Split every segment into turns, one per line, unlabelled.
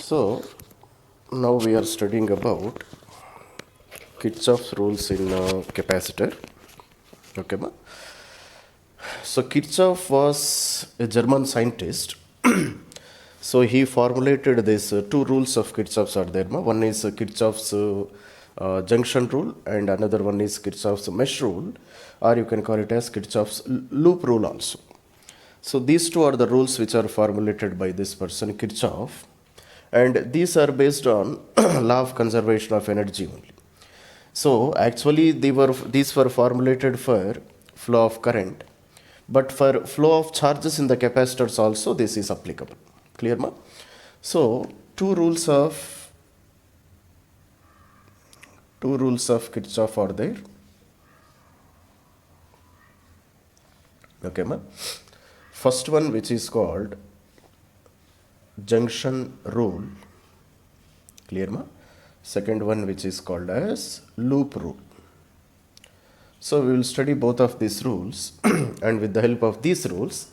So now we are studying about Kirchhoff's rules in capacitor. Okay, ma? So Kirchhoff was a German scientist. So he formulated these two rules of Kirchhoff's are there. Ma? One is Kirchhoff's junction rule, and another one is Kirchhoff's mesh rule, or you can call it as Kirchhoff's loop rule also. So these two are the rules which are formulated by this person Kirchhoff, and these are based on law of conservation of energy only. So actually these were formulated for flow of current, but for flow of charges in the capacitors also this is applicable. Clear ma? So two rules of Kirchhoff are there. Okay ma? First one, which is called junction rule. Clear ma? Second one, which is called as loop rule. So we will study both of these rules and with the help of these rules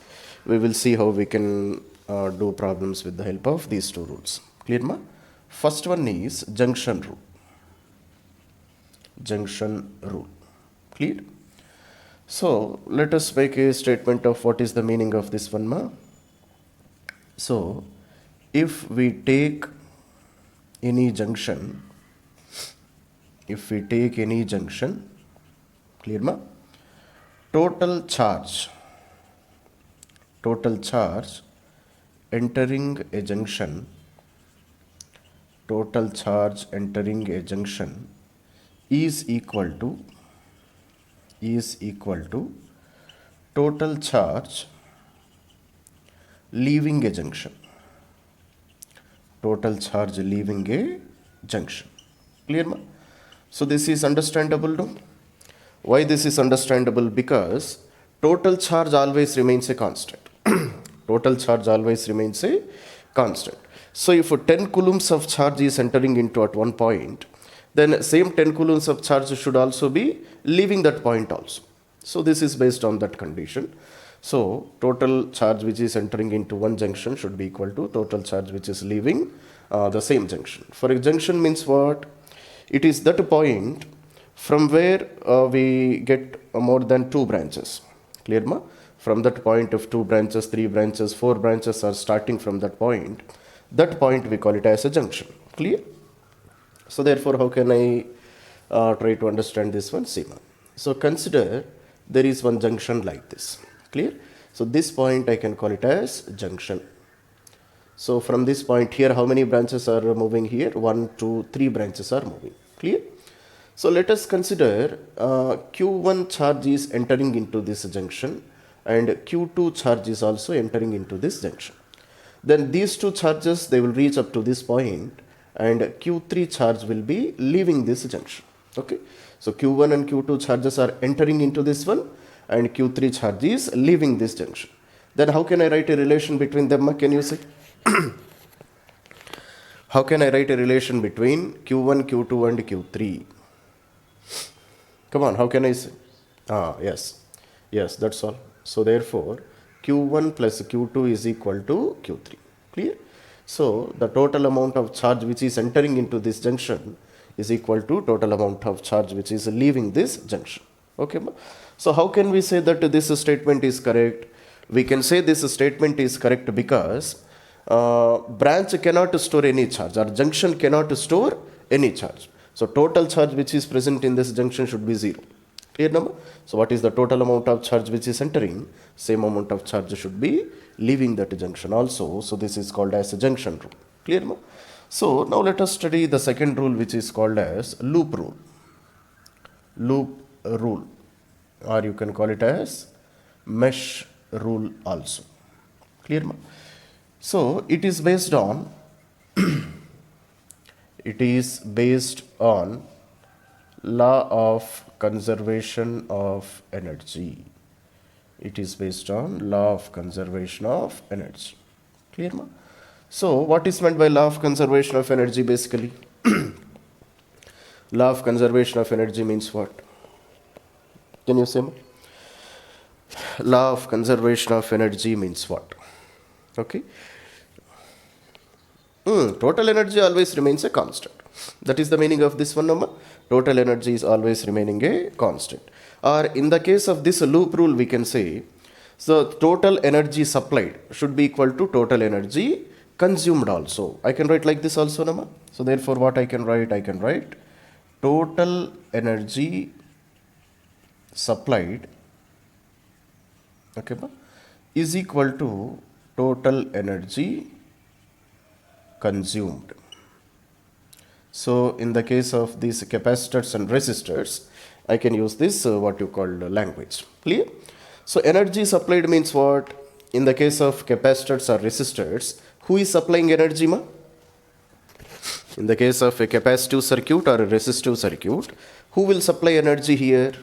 we will see how we can do problems with the help of these two rules. Clear ma? First one is junction rule. Junction rule. Clear? So let us make a statement of what is the meaning of this one ma. So if we take any junction, clear ma? Total charge entering a junction, is equal to total charge leaving a junction. Clear ma? So this is understandable, no? Why this is understandable? Because total charge always remains a constant. So if 10 coulombs of charge is entering into at one point, then same 10 coulombs of charge should also be leaving that point also. So this is based on that condition. So total charge which is entering into one junction should be equal to total charge which is leaving the same junction. For a junction means what? It is that point from where we get more than two branches. Clear ma? From that point of two branches, three branches, four branches are starting from that point. That point we call it as a junction. Clear? So therefore, how can I try to understand this one? See ma. So consider there is one junction like this. Clear? So this point I can call it as junction. So from this point here, how many branches are moving here? 1, 2, 3 branches are moving. Clear? So let us consider Q1 charge is entering into this junction and Q2 charge is also entering into this junction. Then these two charges, they will reach up to this point and Q3 charge will be leaving this junction. Okay. So Q1 and Q2 charges are entering into this one and Q3 charge is leaving this junction. Then how can I write a relation between them? Can you say? How can I write a relation between Q1, Q2 and Q3? Come on, how can I say? Yes, that's all. So therefore, Q1 plus Q2 is equal to Q3. Clear? So the total amount of charge which is entering into this junction is equal to total amount of charge which is leaving this junction. Okay. So how can we say that this statement is correct? We can say this statement is correct because branch cannot store any charge or junction cannot store any charge. So total charge which is present in this junction should be 0. Clear number? So what is the total amount of charge which is entering? Same amount of charge should be leaving that junction also. So this is called as a junction rule. Clear number? So now let us study the second rule which is called as loop rule. Or you can call it as mesh rule also. Clear number? So it is based on law of conservation of energy. Clear ma? So what is meant by law of conservation of energy basically? Law of conservation of energy means what? Can you say? Law of conservation of energy means what? Okay. Total energy always remains a constant. That is the meaning of this one number. Total energy is always remaining a constant. Or in the case of this loop rule, we can say, so total energy supplied should be equal to total energy consumed also. I can write like this also, number. So therefore, what I can write total energy supplied, okay, is equal to total energy consumed. So in the case of these capacitors and resistors, I can use this what you call language. Clear? So energy supplied means what? In the case of capacitors or resistors, who is supplying energy, ma? In the case of a capacitive circuit or a resistive circuit, who will supply energy here?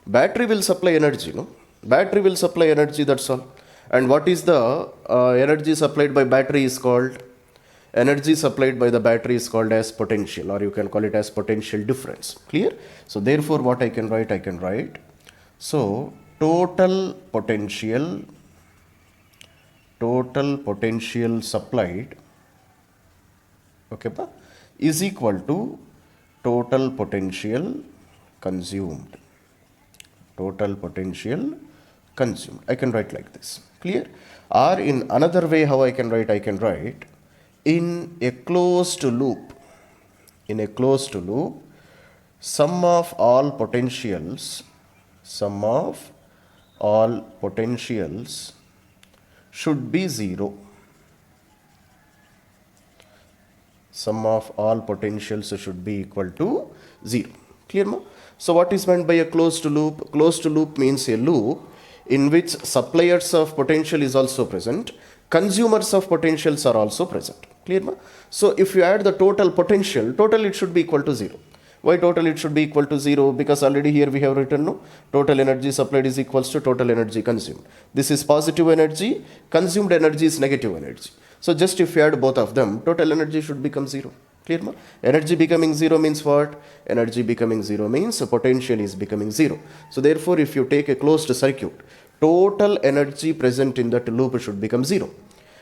Battery will supply energy, no? Battery will supply energy, that's all. And what is the energy supplied by battery is called? Energy supplied by the battery is called as potential, or you can call it as potential difference. Clear? So therefore, what I can write, so total potential supplied, okay, is equal to total potential consumed. Total potential consumed. I can write like this. Clear? Or in another way, how I can write, in a closed loop, sum of all potentials should be zero. Sum of all potentials should be equal to 0. Clear, ma? So what is meant by a closed loop? Closed loop means a loop in which suppliers of potential is also present, consumers of potentials are also present. Clear, ma? So if you add the total potential, total it should be equal to 0. Why total it should be equal to 0? Because already here we have written, no, total energy supplied is equals to total energy consumed. This is positive energy, consumed energy is negative energy. So just if you add both of them, total energy should become 0. Clear, ma? Energy becoming 0 means what? Energy becoming 0 means potential is becoming 0. So therefore, if you take a closed circuit, total energy present in that loop should become 0.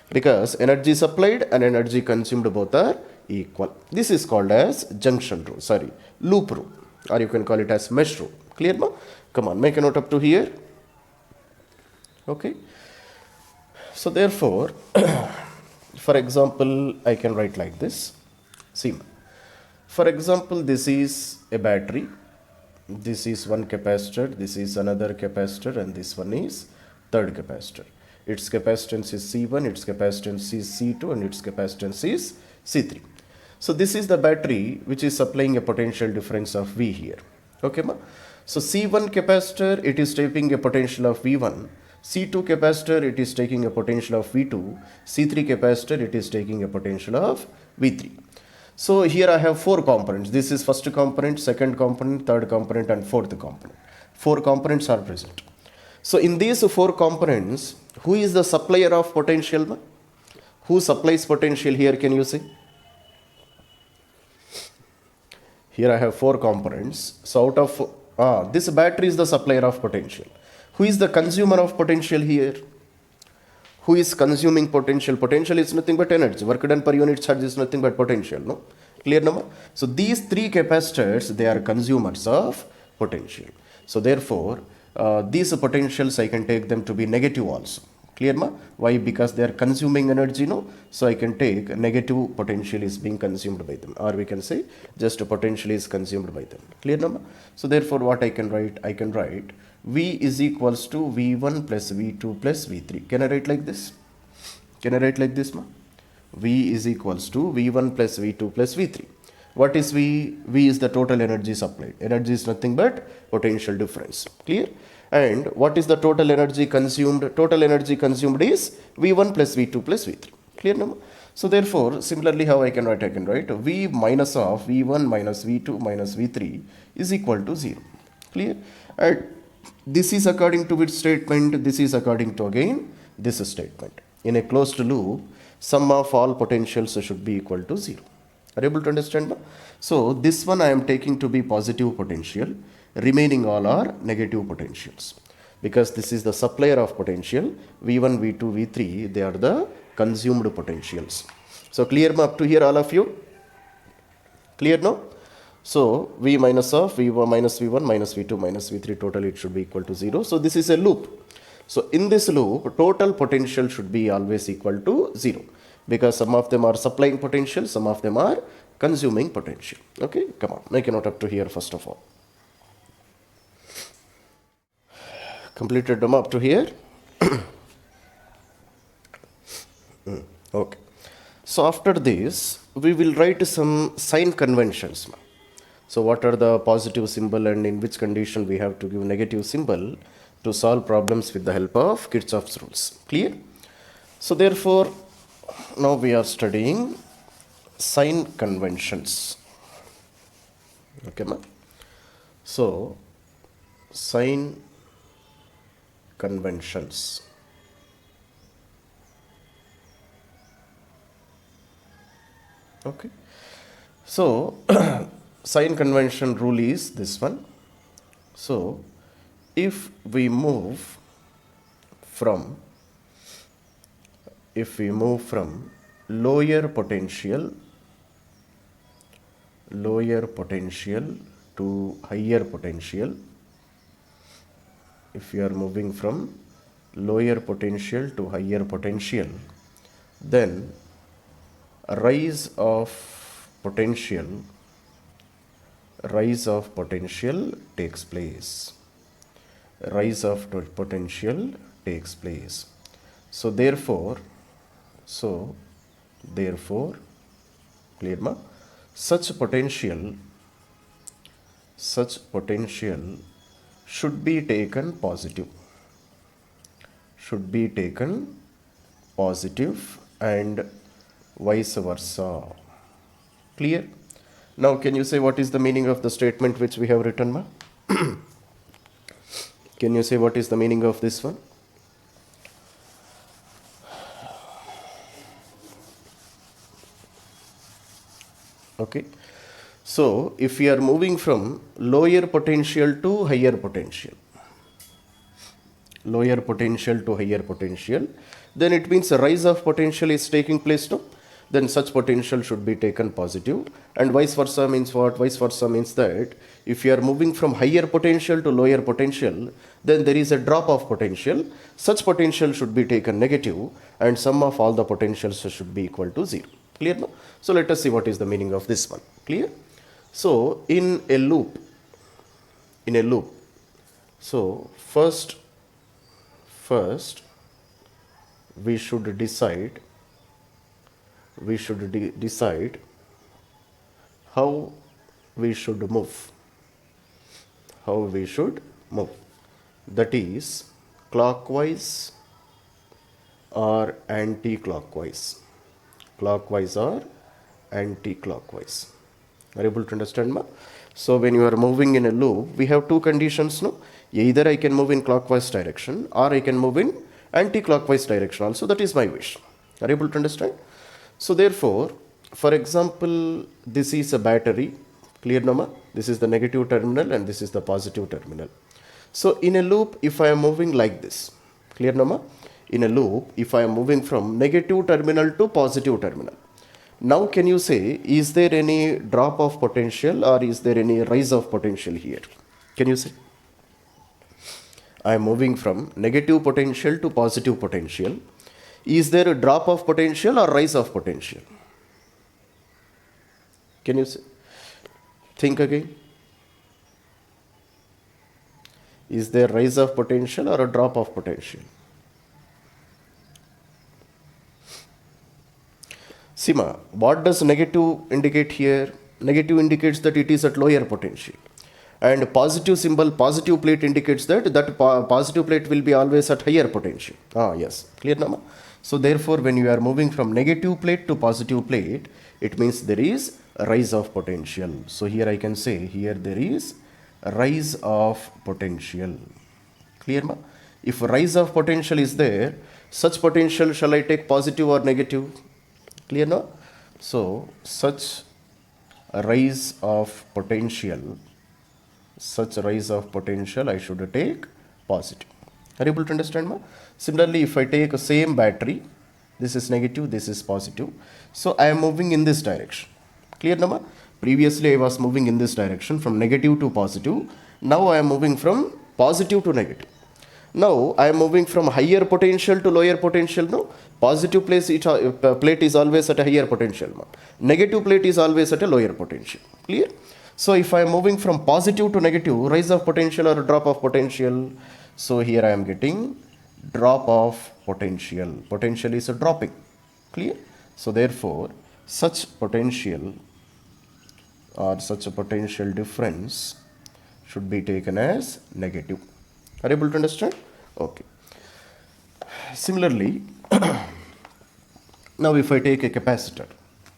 Because energy supplied and energy consumed both are equal. This is called as junction rule, loop rule, or you can call it as mesh rule. Clear, ma? Come on, make a note up to here. Okay. So therefore, for example, I can write like this. See, for example, this is a battery. This is one capacitor, this is another capacitor, and this one is third capacitor. Its capacitance is C1, its capacitance is C2, and its capacitance is C3. So this is the battery which is supplying a potential difference of V here. Okay, ma? So C1 capacitor, it is taking a potential of V1. C2 capacitor, it is taking a potential of V2. C3 capacitor, it is taking a potential of V3. So here I have 4 components. This is first component, second component, third component, and fourth component. 4 components are present. So in these 4 components, who is the supplier of potential? Who supplies potential here, can you see? Here I have 4 components. So out of this battery is the supplier of potential. Who is the consumer of potential here? Who is consuming potential? Potential is nothing but energy. Work done per unit charge is nothing but potential. No? Clear, no? So these 3 capacitors, they are consumers of potential. So therefore, these potentials, I can take them to be negative also. Clear, ma? Why? Because they are consuming energy, no? So I can take negative potential is being consumed by them. Or we can say just potential is consumed by them. Clear, no? So therefore, what I can write? I can write V is equals to V1 plus V2 plus V3. Can I write like this? Can I write like this, ma? V is equals to V1 plus V2 plus V3. What is V? V is the total energy supplied. Energy is nothing but potential difference. Clear? And what is the total energy consumed? Total energy consumed is V1 plus V2 plus V3. Clear, no? So therefore, similarly, how I can write? I can write V minus of V1 minus V2 minus V3 is equal to 0. Clear? And this is according to which statement? This is according to, again, this statement. In a closed loop, sum of all potentials should be equal to 0. Are you able to understand? So this one I am taking to be positive potential. Remaining all are negative potentials. Because this is the supplier of potential. V1, V2, V3, they are the consumed potentials. So clear up to here, all of you? Clear now? So V minus of V1 minus V1 minus V2 minus V3 total, it should be equal to 0. So this is a loop. So in this loop, total potential should be always equal to 0, because some of them are supplying potential, some of them are consuming potential. Okay, come on, make a note up to here first of all. Completed them up to here. Okay. So after this, we will write some sign conventions. So what are the positive symbol and in which condition we have to give negative symbol to solve problems with the help of Kirchhoff's rules. Clear? So therefore, now we are studying sign conventions. Okay, ma? So sign conventions. Okay. So sign convention rule is this one. So if we move from lower potential to higher potential, if you are moving from lower potential to higher potential, then rise of potential takes place. Rise of potential takes place. So therefore, clear ma? Such potential should be taken positive. And vice versa. Clear? Now can you say what is the meaning of the statement which we have written, ma? Can you say what is the meaning of this one? Okay. So if we are moving from lower potential to higher potential, then it means a rise of potential is taking place too. Then such potential should be taken positive. And vice versa means what? Vice versa means that if you are moving from higher potential to lower potential, then there is a drop of potential. Such potential should be taken negative, and sum of all the potentials should be equal to 0. Clear now? So let us see what is the meaning of this one. Clear? So in a loop, so first we should decide how we should move. That is clockwise or anti-clockwise. Are able to understand, ma? So when you are moving in a loop, we have two conditions, no? Either I can move in clockwise direction or I can move in anti-clockwise direction also. That is my wish. Are able to understand? So therefore, for example, this is a battery. Clear, no, ma? This is the negative terminal and this is the positive terminal. So in a loop, if I am moving like this, clear, no, ma? In a loop, if I am moving from negative terminal to positive terminal, now can you say, is there any drop of potential or is there any rise of potential here? Can you say? I am moving from negative potential to positive potential. Is there a drop of potential or rise of potential? Can you say? Think again. Is there rise of potential or a drop of potential? Sima, what does negative indicate here? Negative indicates that it is at lower potential. And positive symbol, positive plate indicates that positive plate will be always at higher potential. Yes. Clear, Nama? So therefore, when you are moving from negative plate to positive plate, it means there is a rise of potential. So here I can say, here there is a rise of potential. Clear, ma? If a rise of potential is there, such potential shall I take positive or negative? Clear, no? So such a rise of potential, I should take positive. Are you able to understand, ma? Similarly, if I take a same battery, This is negative, this is positive. So I am moving in this direction. Clear Nama? Previously I was moving in this direction from negative to positive. Now I am moving from positive to negative. Now I am moving from higher potential to lower potential. No, positive plate is always at a higher potential. Negative plate is always at a lower potential. Clear? So if I am moving from positive to negative, rise of potential or drop of potential. So here I am getting drop of potential. Potential is a dropping. Clear? So therefore, such potential or such a potential difference should be taken as negative. Are you able to understand? Okay. Similarly, now if I take a capacitor,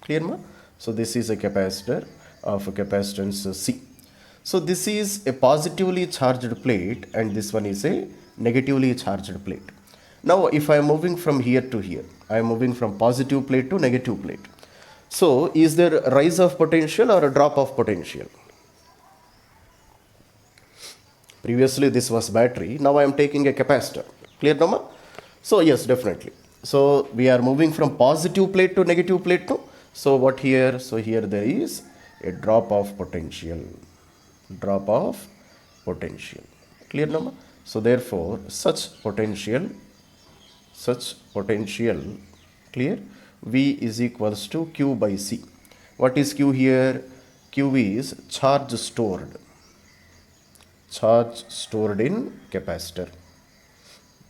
clear ma? So this is a capacitor of a capacitance C. So this is a positively charged plate and this one is a negatively charged plate. Now if I am moving from here to here, I am moving from positive plate to negative plate. So is there a rise of potential or a drop of potential? Previously this was battery, now I am taking a capacitor. Clear Nama? So yes, definitely. So we are moving from positive plate to negative plate to. So what here? So here there is a drop of potential. Drop of potential. Clear Nama? So therefore such potential, clear, V is equals to Q by C. What is Q here? Q is charge stored. Charge stored in capacitor.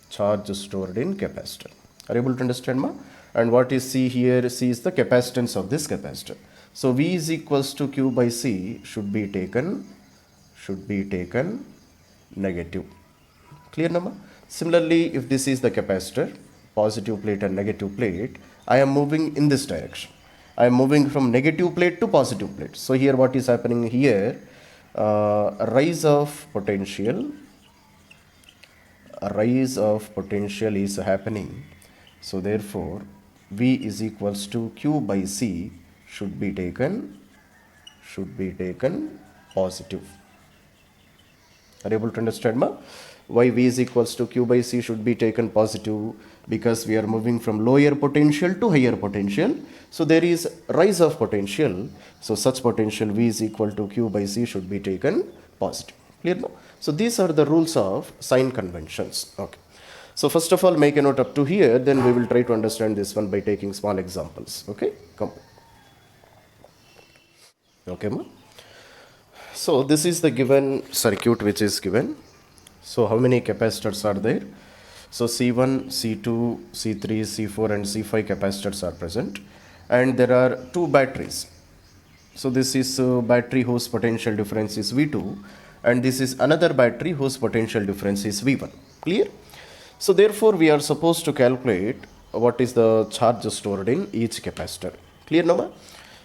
Charge stored in capacitor. Are you able to understand ma? And what is C here? C is the capacitance of this capacitor. So V is equals to Q by C should be taken negative. Clear nama? Similarly, if this is the capacitor, positive plate and negative plate, I am moving in this direction. I am moving from negative plate to positive plate. So here what is happening here? Rise of potential is happening. So therefore V is equals to Q by C should be taken positive. Are you able to understand ma? Why V is equals to Q by C should be taken positive? Because we are moving from lower potential to higher potential. So there is rise of potential. So such potential V is equal to Q by C should be taken positive. Clear now? So these are the rules of sign conventions. Okay. So first of all, make a note up to here. Then we will try to understand this one by taking small examples. Okay. Come. Okay, ma? So this is the given circuit which is given. So how many capacitors are there? So C1, C2, C3, C4 and C5 capacitors are present. And there are two batteries. So this is a battery whose potential difference is V2. And this is another battery whose potential difference is V1. Clear? So therefore we are supposed to calculate what is the charge stored in each capacitor. Clear now?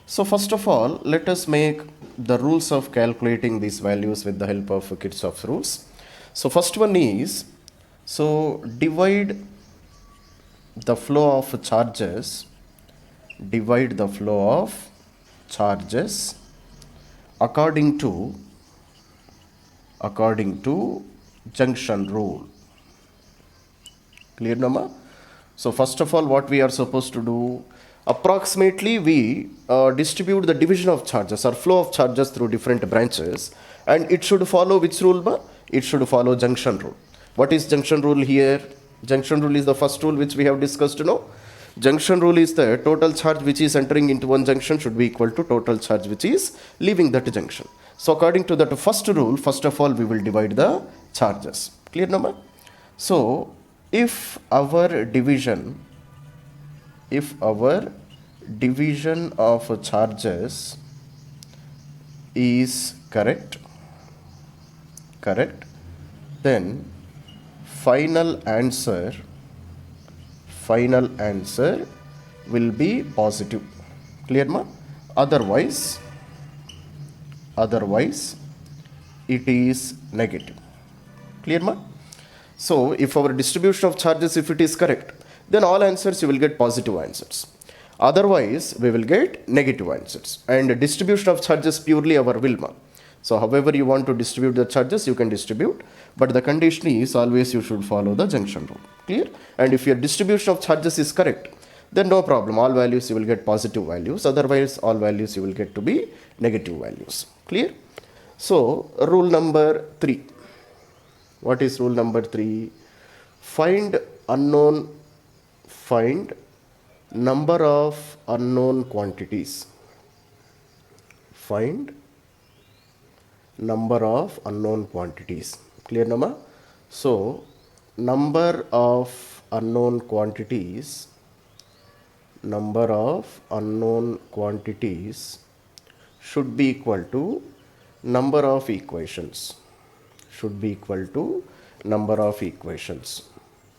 So first of all, let us make the rules of calculating these values with the help of Kirchhoff's rules. So first one is, so divide the flow of charges according to junction rule. Clear Nama? So first of all, what we are supposed to do, approximately we distribute the division of charges or flow of charges through different branches, and it should follow which rule ba? It should follow junction rule. What is junction rule here? Junction rule is the first rule which we have discussed now. Junction rule is the total charge which is entering into one junction should be equal to total charge which is leaving that junction. So according to that first rule, first of all we will divide the charges. Clear Nama? So if our division of charges is correct, then final answer will be positive. Clear ma? Otherwise it is negative. Clear ma? So if our distribution of charges, if it is correct, then all answers you will get positive answers. Otherwise we will get negative answers. And distribution of charges purely our will ma. So however you want to distribute the charges, you can distribute, but the condition is always you should follow the junction rule. Clear? And if your distribution of charges is correct, then no problem. All values you will get positive values. Otherwise, all values you will get to be negative values. Clear? So, rule number 3. What is rule number 3? Find number of unknown quantities. Find number of unknown quantities. Clear, Nama? So, number of unknown quantities should be equal to number of equations.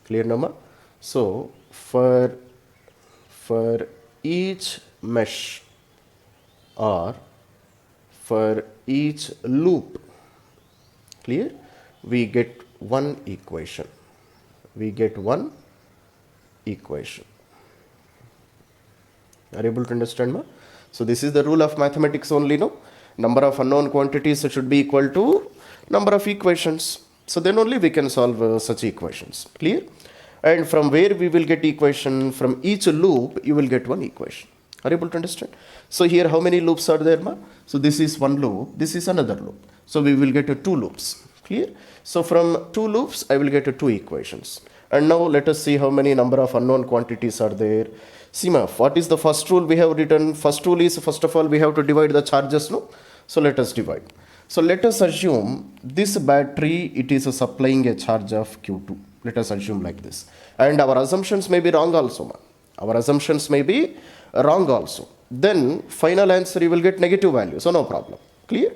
Clear, Nama? So, for each mesh or for each loop, clear, we get one equation. Are you able to understand, ma? So this is the rule of mathematics only, no? Number of unknown quantities should be equal to number of equations. So then only we can solve such equations. Clear? And from where we will get equation? From each loop you will get one equation. Are you able to understand? So here how many loops are there, ma? So this is one loop, this is another loop. So we will get 2 loops. Clear? So from 2 loops I will get 2 equations. And now let us see how many number of unknown quantities are there. See, ma, what is the first rule we have written? First rule is, first of all, we have to divide the charges, no? So let us divide. So let us assume this battery, it is supplying a charge of Q2. Let us assume like this. And our assumptions may be wrong also, ma. Then final answer you will get negative value. So no problem. Clear?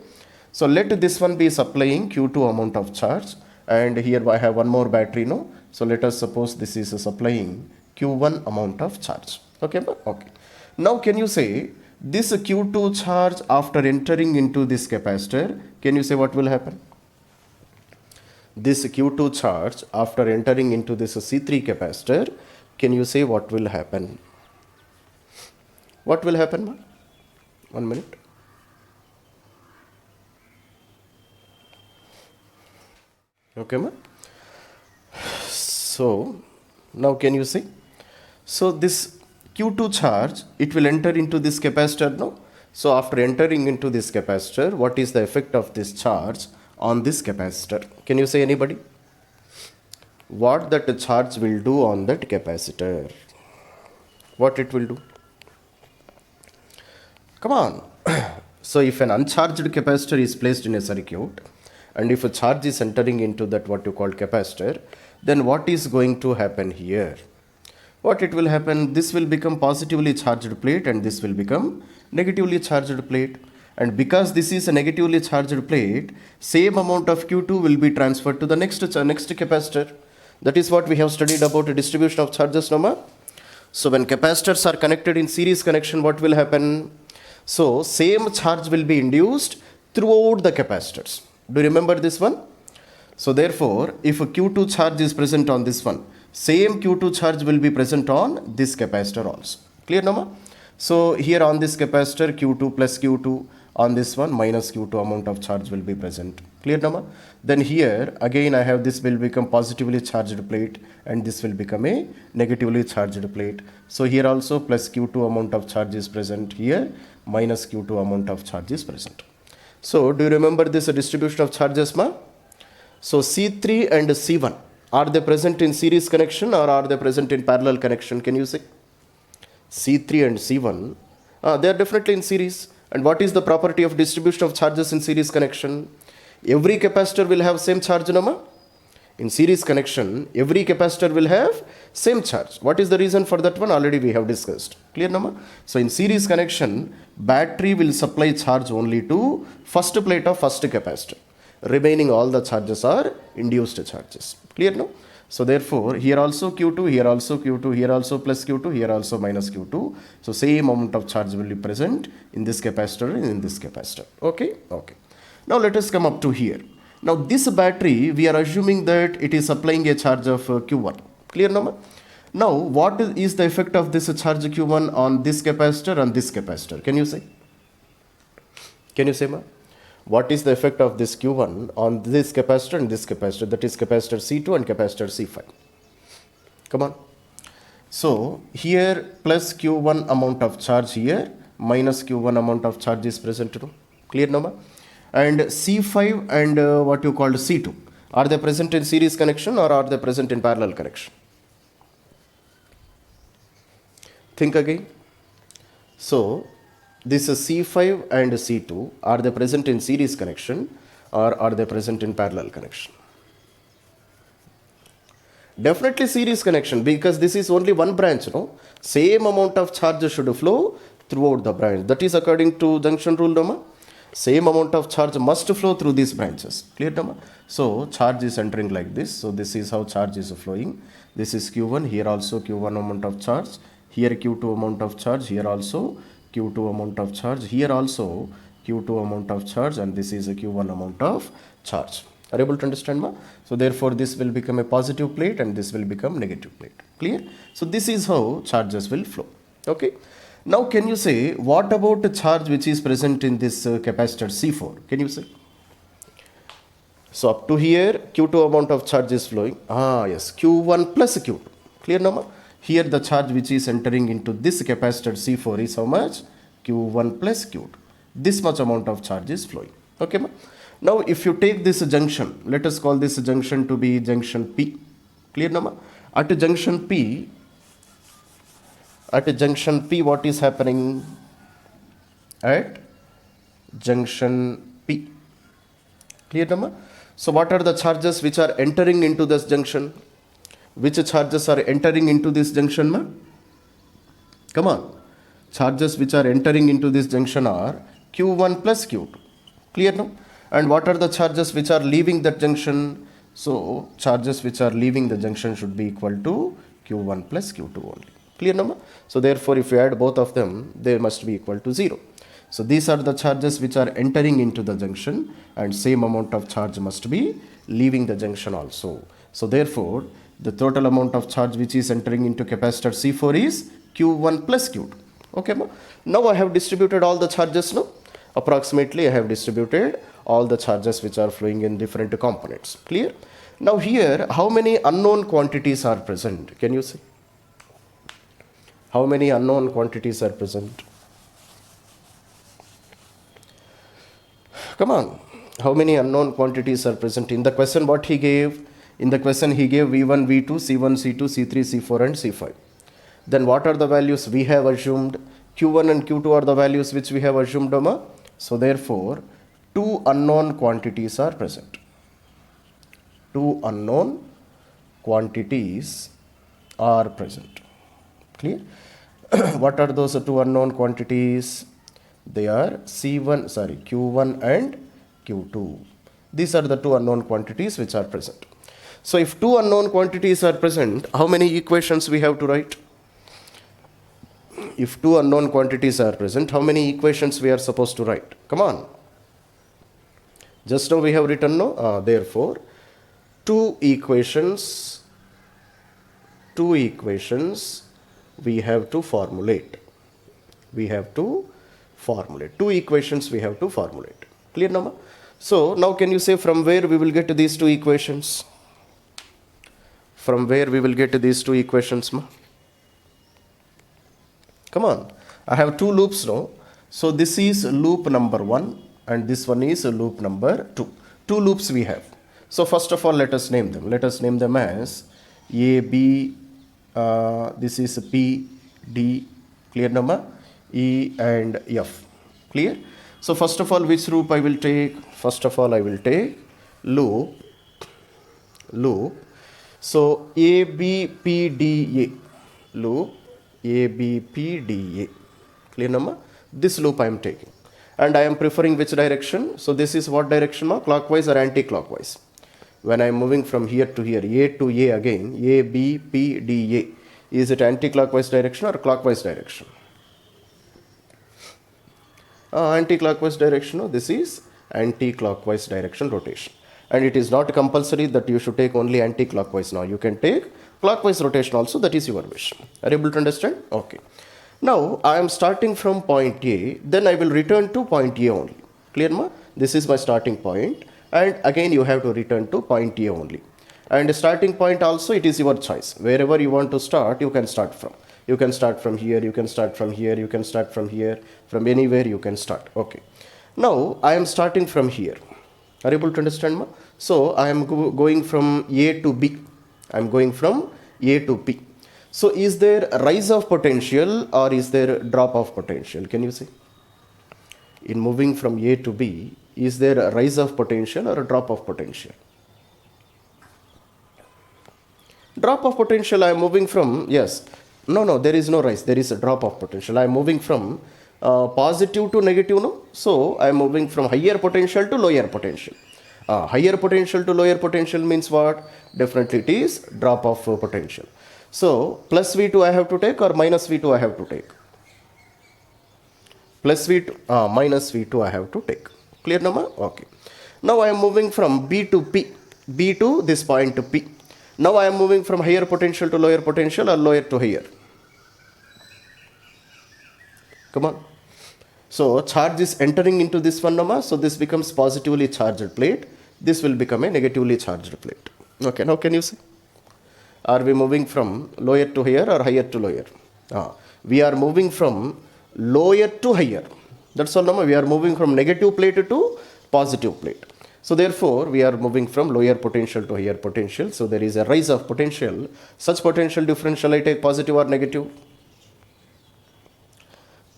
So let this one be supplying Q2 amount of charge. And here I have one more battery, no? So let us suppose this is supplying Q1 amount of charge. Okay, okay. Now can you say this Q2 charge after entering into this capacitor, can you say what will happen? This Q2 charge after entering into this C3 capacitor, can you say what will happen? What will happen, ma? 1 minute. Okay, ma? So now can you see? So this Q2 charge, it will enter into this capacitor, no? So after entering into this capacitor, what is the effect of this charge on this capacitor? Can you say, anybody? What that charge will do on that capacitor? What it will do? Come on. So if an uncharged capacitor is placed in a circuit, and if a charge is entering into that what you call capacitor, then what is going to happen here? What it will happen? This will become positively charged plate and this will become negatively charged plate. And because this is a negatively charged plate, same amount of Q2 will be transferred to the next capacitor. That is what we have studied about the distribution of charges, Nama. So when capacitors are connected in series connection, what will happen? So same charge will be induced throughout the capacitors. Do you remember this one? So therefore, if a Q2 charge is present on this one, same Q2 charge will be present on this capacitor also. Clear, Nama? So here on this capacitor, Q2 plus Q2, on this one minus Q2 amount of charge will be present. Clear, Nama? Then here again I have this will become positively charged plate and this will become a negatively charged plate. So here also plus Q2 amount of charge is present, here minus Q2 amount of charge is present. So do you remember this distribution of charges, ma? So C3 and C1, are they present in series connection or are they present in parallel connection? Can you say? C3 and C1, they are definitely in series. And what is the property of distribution of charges in series connection? Every capacitor will have same charge, Nama. In series connection, every capacitor will have same charge. What is the reason for that one? Already we have discussed. Clear, Nama? So in series connection, battery will supply charge only to first plate of first capacitor. Remaining all the charges are induced charges. Clear, no? So therefore, here also Q2, here also Q2, here also plus Q2, here also minus Q2. So same amount of charge will be present in this capacitor and in this capacitor. Okay? Okay. Now let us come up to here. Now this battery, we are assuming that it is supplying a charge of Q1. Clear, Nama? Now what is the effect of this charge Q1 on this capacitor and this capacitor? Can you say? Can you say, ma? What is the effect of this Q1 on this capacitor and this capacitor? That is capacitor C2 and capacitor C5. Come on. So here plus q1 amount of charge here minus q1 amount of charge is present. No? Clear now? And C5 and what you called C2, are they present in series connection or are they present in parallel connection? Think again. So this is C5 and C2, are they present in series connection or are they present in parallel connection? Definitely series connection, because this is only one branch, no? Same amount of charge should flow throughout the branch. That is according to junction rule, no? Same amount of charge must flow through these branches. Clear, no? So charge is entering like this. So this is how charge is flowing. This is Q1, here also Q1 amount of charge, here Q2 amount of charge, here also Q2 amount of charge, here also Q2 amount of charge, and this is a Q1 amount of charge. Are you able to understand, ma? So therefore this will become a positive plate and this will become negative plate. Clear? So this is how charges will flow. Okay. Now can you say what about the charge which is present in this capacitor C4? Can you say? So up to here Q2 amount of charge is flowing. Yes, Q1 plus Q2. Clear now, ma? Here the charge which is entering into this capacitor C4 is how much? Q1 plus Q2. This much amount of charge is flowing. Okay, ma? Now if you take this junction, let us call this junction to be junction P. Clear now, ma? At junction P, what is happening? At junction P. Clear now, ma? So what are the charges which are entering into this junction? Which charges are entering into this junction, ma? Come on. Charges which are entering into this junction are Q1 plus Q2. Clear now? And what are the charges which are leaving that junction? So charges which are leaving the junction should be equal to Q1 plus Q2 only. Clear now? So therefore if you add both of them, they must be equal to 0. So these are the charges which are entering into the junction, and same amount of charge must be leaving the junction also. So therefore the total amount of charge which is entering into capacitor C4 is Q1 plus Q2. Okay, ma? Now I have distributed all the charges now. Approximately I have distributed all the charges which are flowing in different components. Clear? Now here how many unknown quantities are present? Can you see? How many unknown quantities are present? Come on. How many unknown quantities are present? In the question what he gave? In the question he gave V1, V2, C1, C2, C3, C4 and C5. Then what are the values we have assumed? Q1 and Q2 are the values which we have assumed, ma? So therefore, two unknown quantities are present. Two unknown quantities are present. Clear? What are those two unknown quantities? They are Q1 and Q2. These are the two unknown quantities which are present. So if two unknown quantities are present, how many equations we have to write? If two unknown quantities are present, how many equations we are supposed to write? Come on. Just now we have written, no? Therefore, two equations we have to formulate. Two equations we have to formulate. Clear now? So now can you say from where we will get these two equations? From where we will get these two equations, ma? Come on. I have two loops now. So this is loop number 1 and this one is loop number 2. Two loops we have. So first of all, let us name them. Let us name them as A, B, this is P, D, clear number, E and F. Clear? So first of all, which loop I will take? First of all, I will take loop. So A, B, P, D, A. Loop A, B, P, D, A. Clear number? This loop I am taking. And I am preferring which direction? So this is what direction, ma? Clockwise or anti-clockwise? When I am moving from here to here, A to A again, A, B, P, D, A. Is it anti-clockwise direction or clockwise direction? Anti-clockwise direction, no? This is anti-clockwise direction rotation. And it is not compulsory that you should take only anti-clockwise now. You can take clockwise rotation also, that is your wish. Are you able to understand? Okay. Now, I am starting from point A, then I will return to point A only. Clear, ma? This is my starting point. And again, you have to return to point A only. And starting point also, it is your choice. Wherever you want to start, you can start from. You can start from here, you can start from here, you can start from here, from anywhere you can start. Okay. Now, I am starting from here. Are you able to understand? Ma? So, I am going from A to B. I am going from A to B. So, is there a rise of potential or is there a drop of potential? Can you see? In moving from A to B, is there a rise of potential or a drop of potential? Drop of potential, I am moving from, yes. No, there is no rise. There is a drop of potential. I am moving from positive to negative, no? So, I am moving from higher potential to lower potential. Higher potential to lower potential means what? Definitely it is drop of potential. So, plus V2 I have to take or minus V2 I have to take? Plus V2, minus V2 I have to take. Clear now? Okay. Now I am moving from B to P. B to this point to P. Now I am moving from higher potential to lower potential or lower to higher. Come on. So charge is entering into this one number. So this becomes positively charged plate. This will become a negatively charged plate. Okay. Now can you see? Are we moving from lower to higher or higher to lower? We are moving from lower to higher. That's all number. We are moving from negative plate to positive plate. So therefore, we are moving from lower potential to higher potential. So there is a rise of potential. Such potential difference, shall I take positive or negative?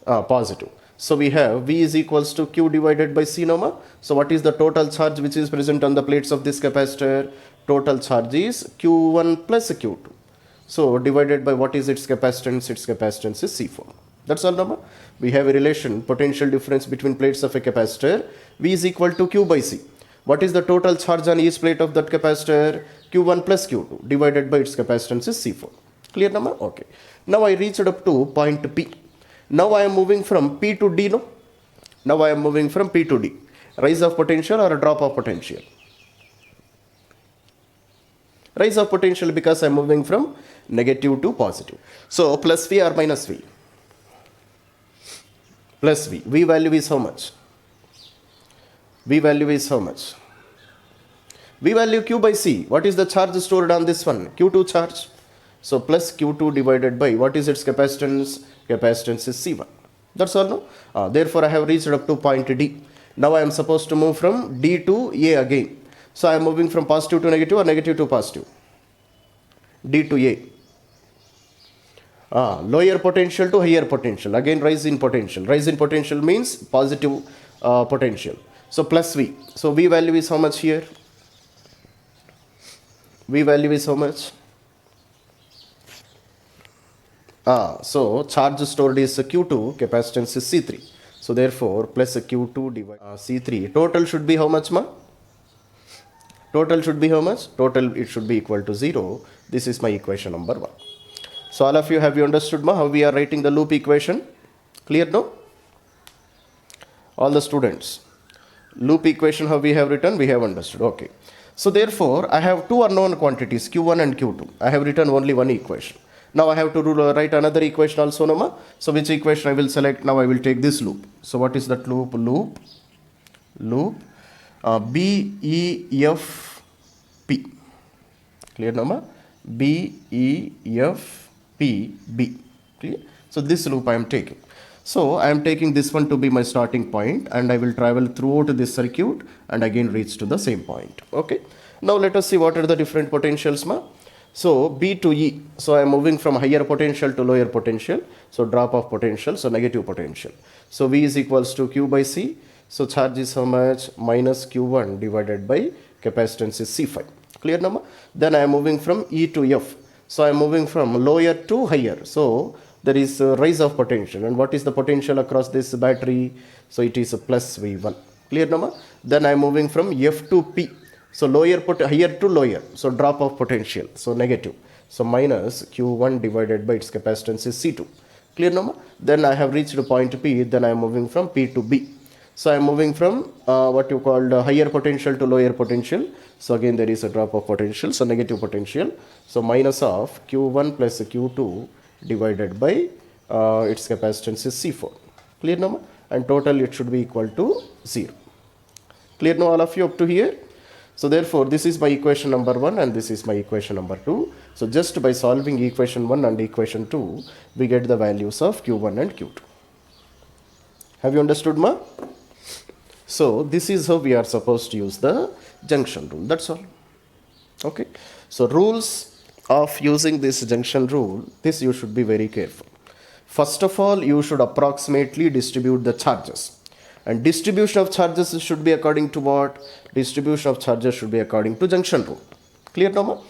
Positive. So we have V is equals to Q divided by C norma. So what is the total charge which is present on the plates of this capacitor? Total charge is Q1 plus Q2. So divided by what is its capacitance? Its capacitance is C4. That's all number. We have a relation, potential difference between plates of a capacitor. V is equal to Q by C. What is the total charge on each plate of that capacitor? Q1 plus Q2 divided by its capacitance is C4. Clear number? Okay. Now I reached up to point P. Now I am moving from P to D, no? Now I am moving from P to D. Rise of potential or a drop of potential? Rise of potential because I am moving from negative to positive. So plus V or minus V? Plus V. V value is how much? V value is how much? V value Q by C. What is the charge stored on this one? Q2 charge. So plus Q2 divided by what is its capacitance? Capacitance is C1. That's all, no? Therefore, I have reached up to point D. Now I am supposed to move from D to A again. So I am moving from positive to negative or negative to positive? D to A. Lower potential to higher potential. Again, rise in potential. Rise in potential means positive potential. So plus V. So V value is how much here? V value is how much? So charge stored is Q2, capacitance is C3. So therefore, plus Q2 divided C3. Total should be how much, ma? Total should be how much? Total, it should be equal to 0. This is my equation number 1. So all of you, have you understood, ma, how we are writing the loop equation? Clear, no? All the students. Loop equation, how we have written, we have understood. Okay. So therefore, I have two unknown quantities, Q1 and Q2. I have written only one equation. Now I have to write another equation also, no, ma? So which equation I will select? Now I will take this loop. So what is that loop? Loop B, E, F, P. Clear, no, ma? B, E, F, P, B. Clear? So this loop I am taking. So I am taking this one to be my starting point and I will travel throughout this circuit and again reach to the same point. Okay. Now let us see what are the different potentials, ma. So B to E. So I am moving from higher potential to lower potential. So drop of potential. So negative potential. So V is equals to Q by C. So charge is how much? Minus Q1 divided by capacitance is C5. Clear number? Then I am moving from E to F. So I am moving from lower to higher. So there is a rise of potential. And what is the potential across this battery? So it is a plus V1. Clear number? Then I am moving from F to P. So higher to lower. So drop of potential. So negative. So minus Q1 divided by its capacitance is C2. Clear number? Then I have reached point P. Then I am moving from P to B. So I am moving from what you called higher potential to lower potential. So again there is a drop of potential. So negative potential. So minus of Q1 plus Q2 divided by its capacitance is C4. Clear number? And total it should be equal to 0. Clear now all of you up to here? So therefore, this is my equation number 1 and this is my equation number 2. So just by solving equation 1 and equation 2, we get the values of Q1 and Q2. Have you understood, ma? So this is how we are supposed to use the junction rule. That's all. Okay. So rules of using this junction rule, this you should be very careful. First of all, you should approximately distribute the charges. And distribution of charges should be according to what? Distribution of charges should be according to junction rule. Clear, Norma?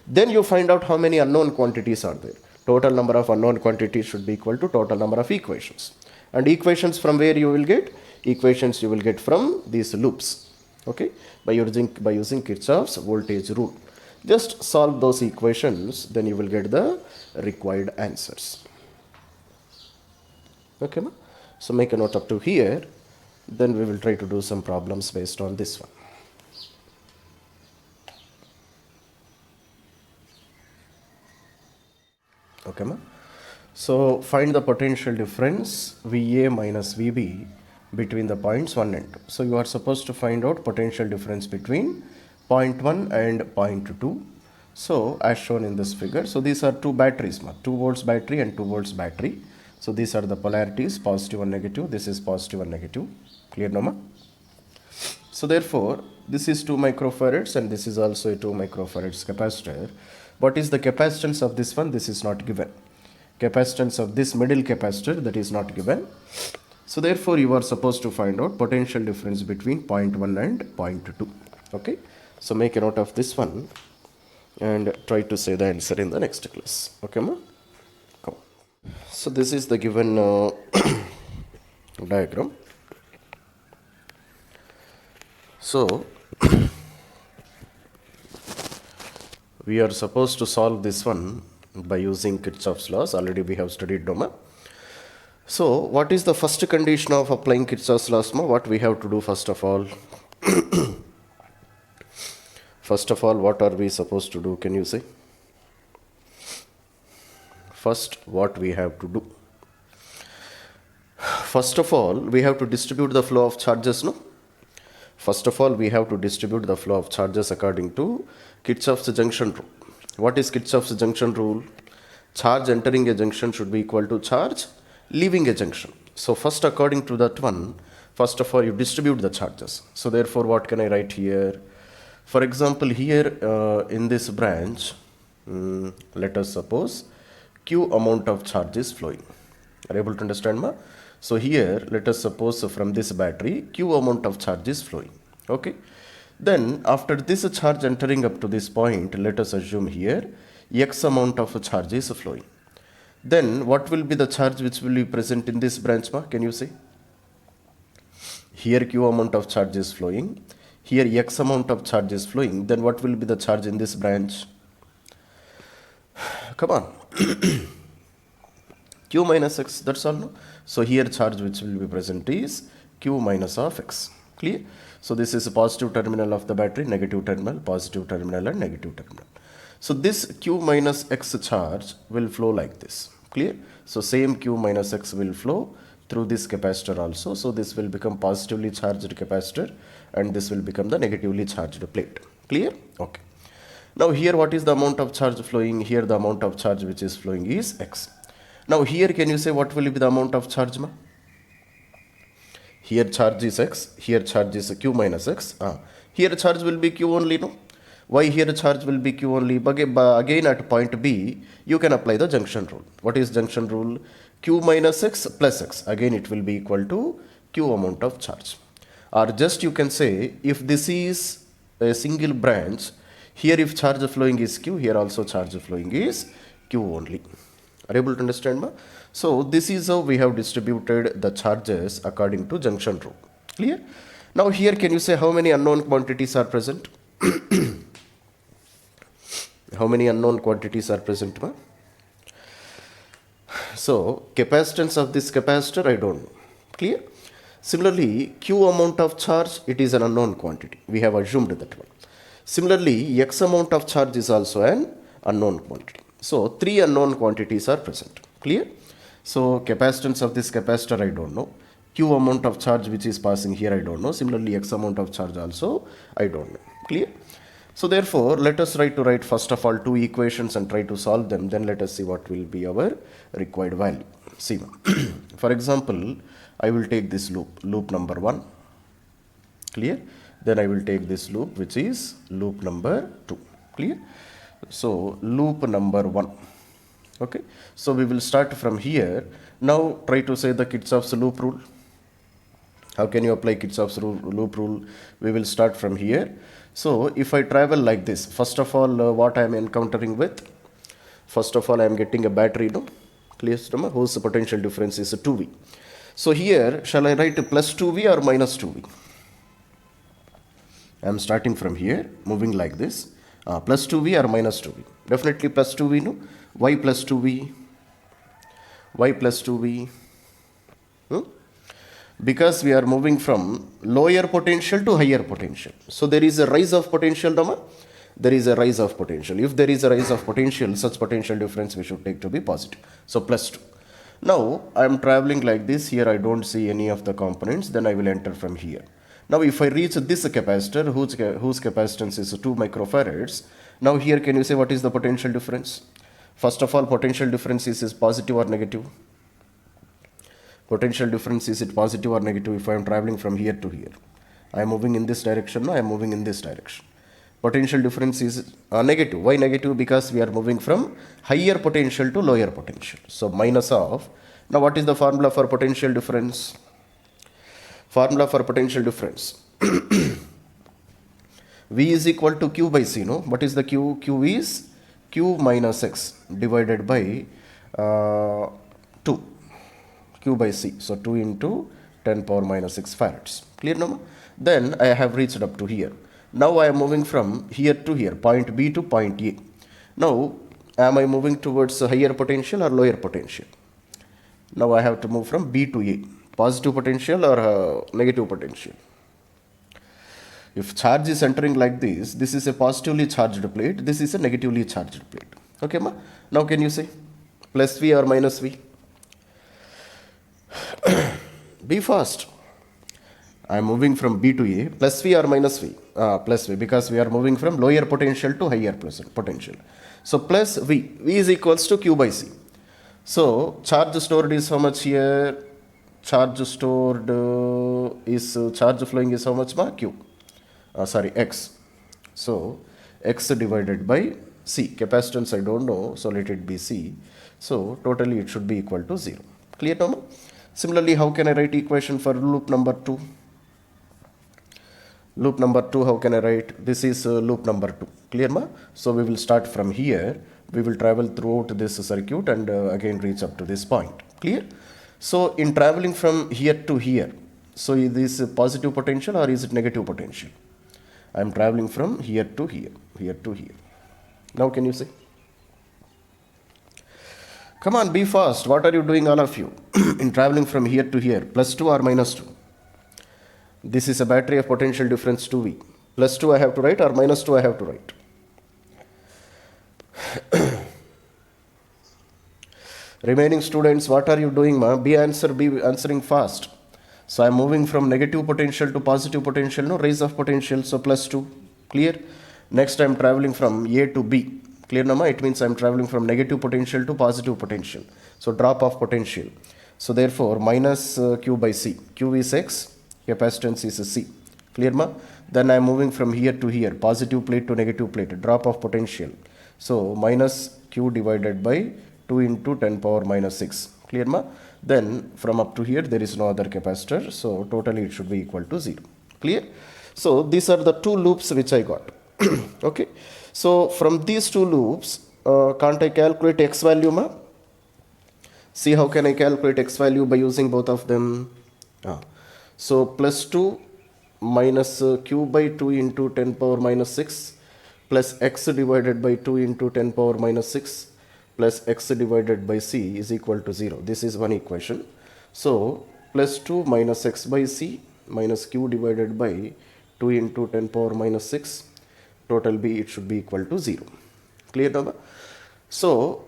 Then you find out how many unknown quantities are there. Total number of unknown quantities should be equal to total number of equations. And equations from where you will get? Equations you will get from these loops. Okay? By using Kirchhoff's voltage rule. Just solve those equations, then you will get the required answers. Okay, ma? So make a note up to here. Then we will try to do some problems based on this one. Okay, ma? So find the potential difference VA minus VB between the points 1 and 2. So you are supposed to find out potential difference between point 1 and point 2. So as shown in this figure, so these are two batteries, 2 volts battery and 2 volts battery. So these are the polarities, positive and negative. This is positive and negative. Clear, Noma? So therefore, this is 2 microfarads and this is also a 2 microfarads capacitor. What is the capacitance of this one? This is not given. Capacitance of this middle capacitor, that is not given. So therefore, you are supposed to find out potential difference between point 1 and point 2. Okay? So make a note of this one and try to say the answer in the next class. Okay, ma? Come. So this is the given diagram. So we are supposed to solve this one by using Kirchhoff's laws. Already we have studied Doma. So what is the first condition of applying Kirchhoff's laws? What we have to do first of all? First of all, what are we supposed to do? Can you say? First, what we have to do? First of all, we have to distribute the flow of charges, no? First of all, we have to distribute the flow of charges according to Kirchhoff's junction rule. What is Kirchhoff's junction rule? Charge entering a junction should be equal to charge leaving a junction. So first, according to that one, first of all, you distribute the charges. So therefore, what can I write here? For example, here in this branch, let us suppose Q amount of charge is flowing. Are you able to understand, ma? So here, let us suppose from this battery, Q amount of charge is flowing. Okay. Then after this charge entering up to this point, let us assume here X amount of charge is flowing. Then what will be the charge which will be present in this branch, ma? Can you say? Here Q amount of charge is flowing. Here X amount of charge is flowing. Then what will be the charge in this branch? Come on. Q minus X, that's all, no? So here charge which will be present is Q minus of X. Clear? So this is a positive terminal of the battery, negative terminal, positive terminal and negative terminal. So this Q minus X charge will flow like this. Clear? So same Q minus X will flow through this capacitor also. So this will become positively charged capacitor and this will become the negatively charged plate. Clear? Okay. Now here what is the amount of charge flowing? Here the amount of charge which is flowing is X. Now here can you say what will be the amount of charge, ma? Here charge is X, here charge is Q minus X. Here charge will be Q only, no? Why here charge will be Q only? But again at point B, you can apply the junction rule. What is junction rule? Q minus X plus X. Again it will be equal to Q amount of charge. Or just you can say, if this is a single branch, here if charge flowing is Q, here also charge flowing is Q only. Are you able to understand, ma? So this is how we have distributed the charges according to junction rule. Clear? Now here can you say how many unknown quantities are present? How many unknown quantities are present, ma? So capacitance of this capacitor, I don't know. Clear? Similarly, Q amount of charge, it is an unknown quantity. We have assumed that one. Similarly, X amount of charge is also an unknown quantity. So 3 unknown quantities are present. Clear? So capacitance of this capacitor, I don't know. Q amount of charge which is passing here, I don't know. Similarly, X amount of charge also, I don't know. Clear? So therefore, let us try to write first of all two equations and try to solve them. Then let us see what will be our required value. See, for example, I will take this loop number 1, clear? Then I will take this loop which is loop number 2, clear? So loop number 1, okay? So we will start from here. Now try to say the Kirchhoff's loop rule. How can you apply Kirchhoff's loop rule? We will start from here. So if I travel like this, first of all, what I am encountering with? First of all, I am getting a battery, no? Clear, whose potential difference is 2V. So here, shall I write plus 2V or minus 2V? I am starting from here, moving like this. Plus 2V or minus 2V? Definitely plus 2V, no? Why plus 2V? Why plus 2V? Because we are moving from lower potential to higher potential. So there is a rise of potential, Rama. There is a rise of potential. If there is a rise of potential, such potential difference we should take to be positive. So plus 2. Now I am traveling like this. Here I don't see any of the components. Then I will enter from here. Now if I reach this capacitor, whose capacitance is 2 microfarads. Now here can you say what is the potential difference? First of all, potential difference is positive or negative? Potential difference, is it positive or negative if I am traveling from here to here? I am moving in this direction, no, I am moving in this direction. Potential difference is negative. Why negative? Because we are moving from higher potential to lower potential. So minus of, now what is the formula for potential difference? Formula for potential difference. V is equal to Q by C, no? What is the Q? Q is Q minus X divided by 2. Q by C. So 2 into 10 power minus 6 farads. Clear now? Then I have reached up to here. Now I am moving from here to here, point B to point A. Now, am I moving towards a higher potential or lower potential? Now I have to move from B to A. Positive potential or negative potential? If charge is entering like this is a positively charged plate, this is a negatively charged plate. Okay, ma? Now can you say plus V or minus V? Be fast. I am moving from B to A, plus V or minus V? Plus V, because we are moving from lower potential to higher potential. So plus V. V is equals to Q by C. So charge stored is how much here? Charge stored is, charge flowing is how much, ma? Q. X. So X divided by C. Capacitance I don't know, so let it be C. So totally it should be equal to 0. Clear now, ma? Similarly, how can I write equation for loop number 2? Loop number 2, how can I write? This is loop number 2. Clear, ma? So we will start from here. We will travel throughout this circuit and again reach up to this point. Clear? So in traveling from here to here, so is this positive potential or is it negative potential? I am traveling from here to here, here to here. Now can you say? Come on, be fast. What are you doing, all of you? In traveling from here to here, plus 2 or minus 2? This is a battery of potential difference 2V. Plus 2 I have to write or minus 2 I have to write? Remaining students, what are you doing, ma? Be answering fast. So I am moving from negative potential to positive potential, no? Rise of potential, so plus 2. Clear? Next I am traveling from A to B. Clear, Nama? It means I am traveling from negative potential to positive potential. So drop of potential. So therefore minus Q by C. Q is X, capacitance is C. Clear, ma? Then I am moving from here to here, positive plate to negative plate, drop of potential. So minus Q divided by 2 into 10 power minus 6. Clear, ma? Then from up to here there is no other capacitor. So totally it should be equal to 0. Clear? So these are the two loops which I got. Okay. So from these two loops, can't I calculate X value, ma? See how can I calculate X value by using both of them? So plus 2 minus Q by 2 into 10 power minus 6 plus X divided by 2 into 10 power minus 6 plus X divided by C is equal to 0. This is one equation. So plus 2 minus X by C minus Q divided by 2 into 10 power minus 6. Total B, it should be equal to 0. Clear now? So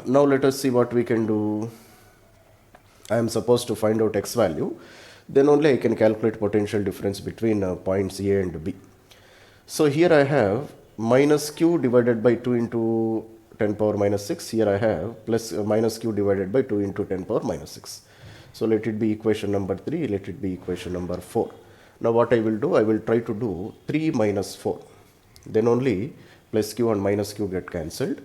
now let us see what we can do. I am supposed to find out X value. Then only I can calculate potential difference between points A and B. So here I have minus q divided by 2 into 10 power minus 6. Here I have plus minus q divided by 2 into 10 power minus 6. So let it be equation number 3, let it be equation number 4. Now what I will do, I will try to do 3 minus 4. Then only plus q and minus q get cancelled.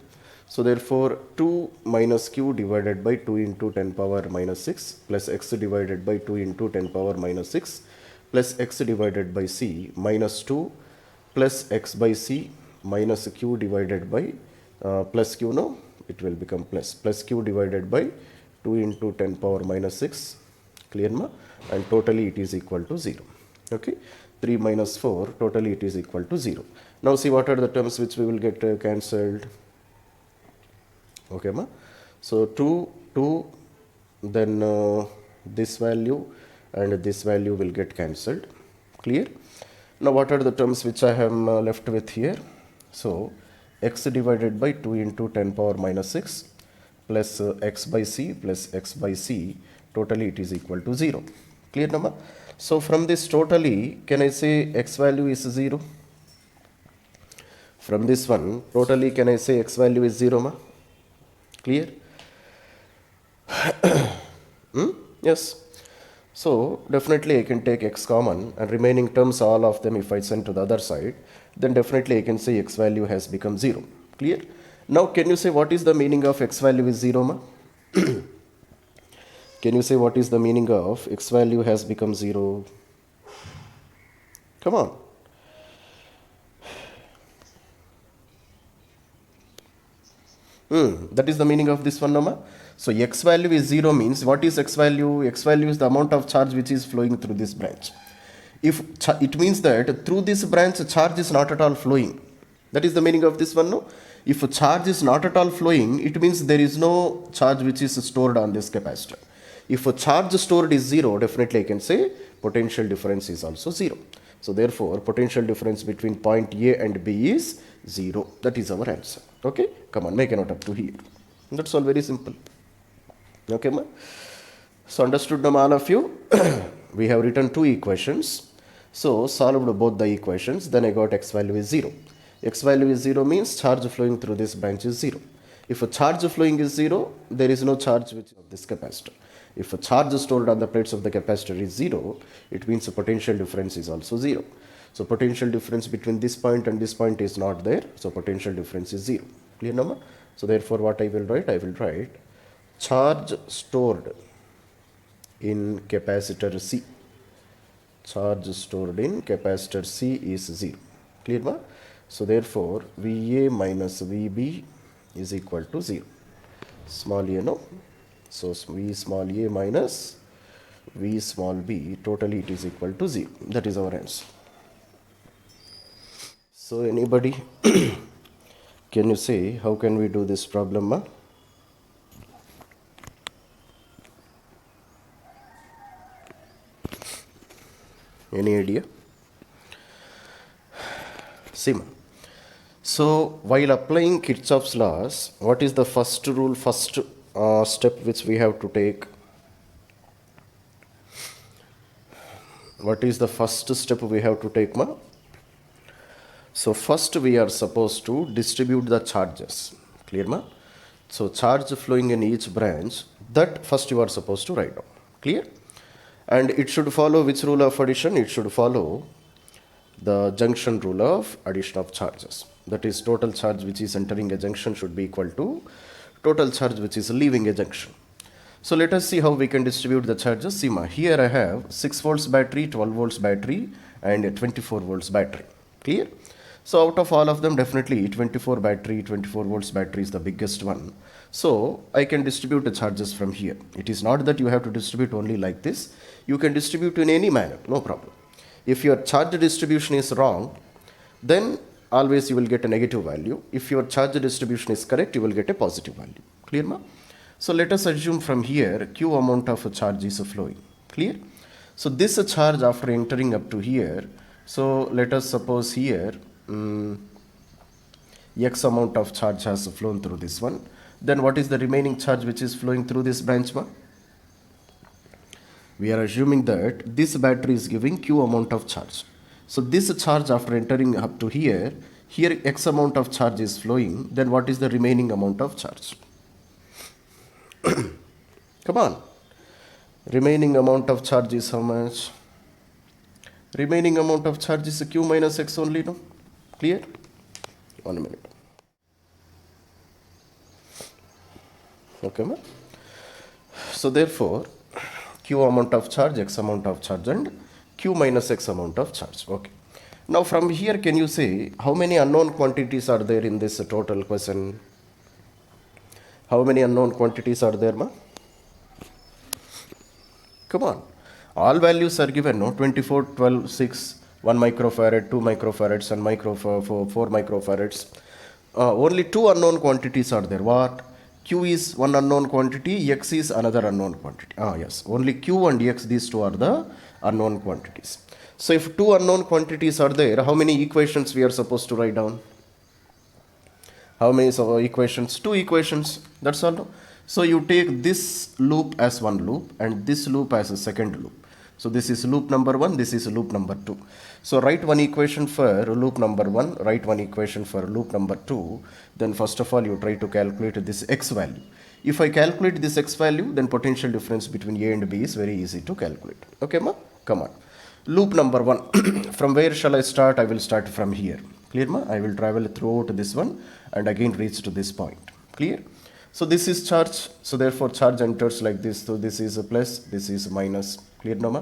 So therefore 2 minus q divided by 2 into 10 power minus 6 plus x divided by 2 into 10 power minus 6 plus x divided by c minus 2 plus x by c minus q divided by plus q, no, it will become plus q divided by 2 into 10 power minus 6, clear ma, and totally it is equal to 0. Okay, 3 minus 4, totally it is equal to 0. Now see what are the terms which we will get cancelled. Okay ma, so 2, then this value and this value will get cancelled, clear. Now what are the terms which I am left with here? So x divided by 2 into 10 power minus 6 plus x by c plus x by c, totally it is equal to 0, clear nama. So from this totally, can I say x value is 0? From this one totally, can I say x value is 0 ma? Clear? Yes. So definitely I can take x common and remaining terms, all of them if I send to the other side, then definitely I can say x value has become 0. Clear? Now can you say what is the meaning of x value is 0 ma? Can you say what is the meaning of x value has become 0? Come on. That is the meaning of this one, Nama. So x value is 0 means what is x value? X value is the amount of charge which is flowing through this branch. If it means that through this branch charge is not at all flowing. That is the meaning of this one, no? If a charge is not at all flowing, it means there is no charge which is stored on this capacitor. If a charge stored is 0, definitely I can say potential difference is also 0. So therefore, potential difference between point A and B is 0. That is our answer. Okay, come on, make a note up to here. That's all very simple. Okay, ma? So understood now all of you? We have written two equations. So solved both the equations, then I got x value is 0. X value is 0 means charge flowing through this branch is 0. If a charge flowing is 0, there is no charge which of this capacitor. If a charge stored on the plates of the capacitor is 0, it means the potential difference is also 0. So potential difference between this point and this point is not there. So potential difference is 0. Clear number? So therefore what I will write? I will write charge stored in capacitor C. Charge stored in capacitor C is 0. Clear ma? So therefore VA minus VB is equal to 0. Small a, no? So V small a minus V small b, totally it is equal to 0. That is our answer. So anybody, can you say how can we do this problem, ma? Any idea? See, ma. So while applying Kirchhoff's laws, what is the first rule, first step which we have to take? What is the first step we have to take, ma? So first we are supposed to distribute the charges. Clear, ma? So charge flowing in each branch, that first you are supposed to write down. Clear? And it should follow which rule of addition? It should follow the junction rule of addition of charges. That is, total charge which is entering a junction should be equal to total charge which is leaving a junction. So let us see how we can distribute the charges. See ma, here I have 6 volts battery, 12 volts battery and a 24 volts battery. Clear? So out of all of them, definitely 24 volts battery is the biggest one. So I can distribute the charges from here. It is not that you have to distribute only like this. You can distribute in any manner, no problem. If your charge distribution is wrong, then always you will get a negative value. If your charge distribution is correct, you will get a positive value. Clear, ma? So let us assume from here Q amount of a charge is flowing. Clear? So this charge after entering up to here, so let us suppose here X amount of charge has flown through this one. Then what is the remaining charge which is flowing through this branch, ma? We are assuming that this battery is giving Q amount of charge. So this charge after entering up to here, Here X amount of charge is flowing, then what is the remaining amount of charge? Come on. Remaining amount of charge is how much? Remaining amount of charge is Q minus X only, no? Clear? 1 minute. Okay, ma? So therefore, Q amount of charge, X amount of charge, and Q minus X amount of charge. Okay. Now from here, can you say how many unknown quantities are there in this total question? How many unknown quantities are there, ma? Come on. All values are given, no? 24, 12, 6, 1 microfarad, 2 microfarads, and 4 microfarads. Only two unknown quantities are there. What? Q is one unknown quantity, X is another unknown quantity. Yes. Only Q and X, these two are the unknown quantities. So if two unknown quantities are there, how many equations we are supposed to write down? How many equations? Two equations. That's all. No? So you take this loop as one loop and this loop as a second loop. So this is loop number 1, this is loop number 2. So write one equation for loop number 1, write one equation for loop number 2. Then first of all you try to calculate this X value. If I calculate this X value, then potential difference between A and B is very easy to calculate. Okay, ma? Come on. Loop number 1. From where shall I start? I will start from here. Clear, ma? I will travel throughout this one and again reach to this point. Clear? So this is charge. So therefore charge enters like this. So this is a plus, this is a minus. Clear, no, ma?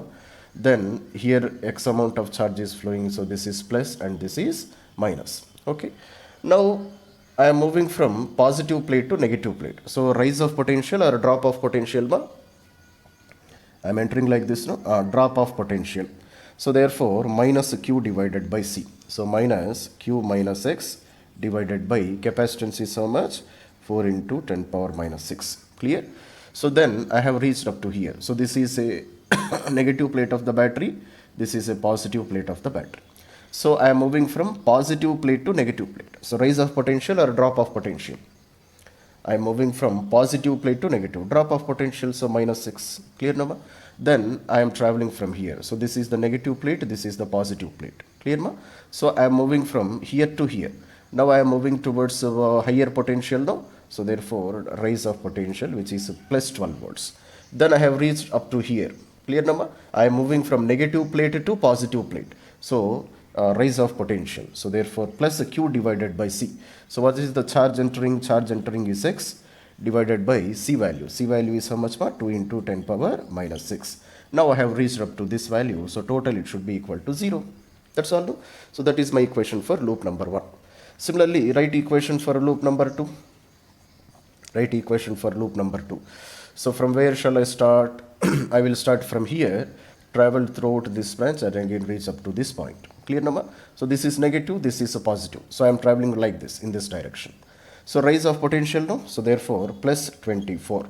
Then here X amount of charge is flowing. So this is plus and this is minus. Okay. Now I am moving from positive plate to negative plate. So rise of potential or drop of potential, ma? I am entering like this, no? Drop of potential. So therefore minus Q divided by C. So minus Q minus X divided by capacitance is how much? 4 into 10 power minus 6. Clear? So then I have reached up to here. So this is a negative plate of the battery. This is a positive plate of the battery. So I am moving from positive plate to negative plate. So rise of potential or drop of potential? I am moving from positive plate to negative. Drop of potential, so minus 6. Clear, no, ma? Then I am traveling from here. So this is the negative plate, this is the positive plate. Clear, ma? So I am moving from here to here. Now I am moving towards higher potential now. So therefore rise of potential, which is plus 12 volts. Then I have reached up to here. Clear, no, ma? I am moving from negative plate to positive plate. So rise of potential. So therefore plus Q divided by C. So what is the charge entering? Charge entering is X divided by C value. C value is how much? 2 into 10 power minus 6. Now I have reached up to this value. So total it should be equal to 0. That's all. No? So that is my equation for loop number 1. Similarly, write equation for loop number 2. Write equation for loop number 2. So from where shall I start? I will start from here, travel throughout this branch and again reach up to this point. Clear, number? So this is negative, this is a positive. So I am traveling like this in this direction. So rise of potential, no? So therefore plus 24.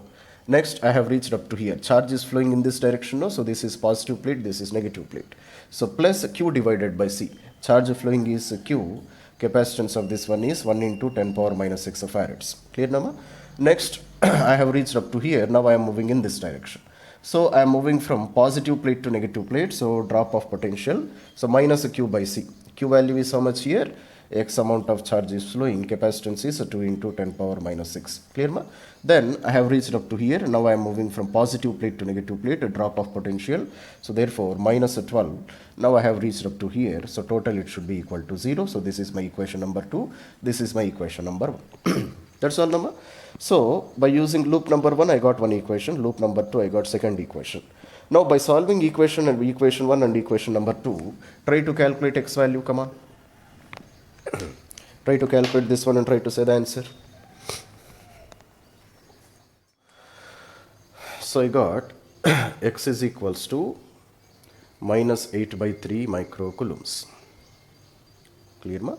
Next I have reached up to here. Charge is flowing in this direction, no? So this is positive plate, this is negative plate. So plus Q divided by C. Charge flowing is Q. Capacitance of this one is 1 into 10 power minus 6 farads. Clear, number? Next I have reached up to here. Now I am moving in this direction. So I am moving from positive plate to negative plate. So drop of potential. So minus Q by C. Q value is how much here? X amount of charge is flowing. Capacitance is 2 into 10 power minus 6. Clear, ma? Then I have reached up to here. Now I am moving from positive plate to negative plate. A drop of potential. So therefore minus 12. Now I have reached up to here. So total it should be equal to 0. So this is my equation number 2. This is my equation number 1. That's all, number. So by using loop number 1 I got one equation, loop number 2 I got second equation. Now by solving equation 1 and equation number 2, try to calculate X value. Come on. Try to calculate this one and try to say the answer. So I got X is equals to minus 8 by 3 microcoulombs. Clear, ma?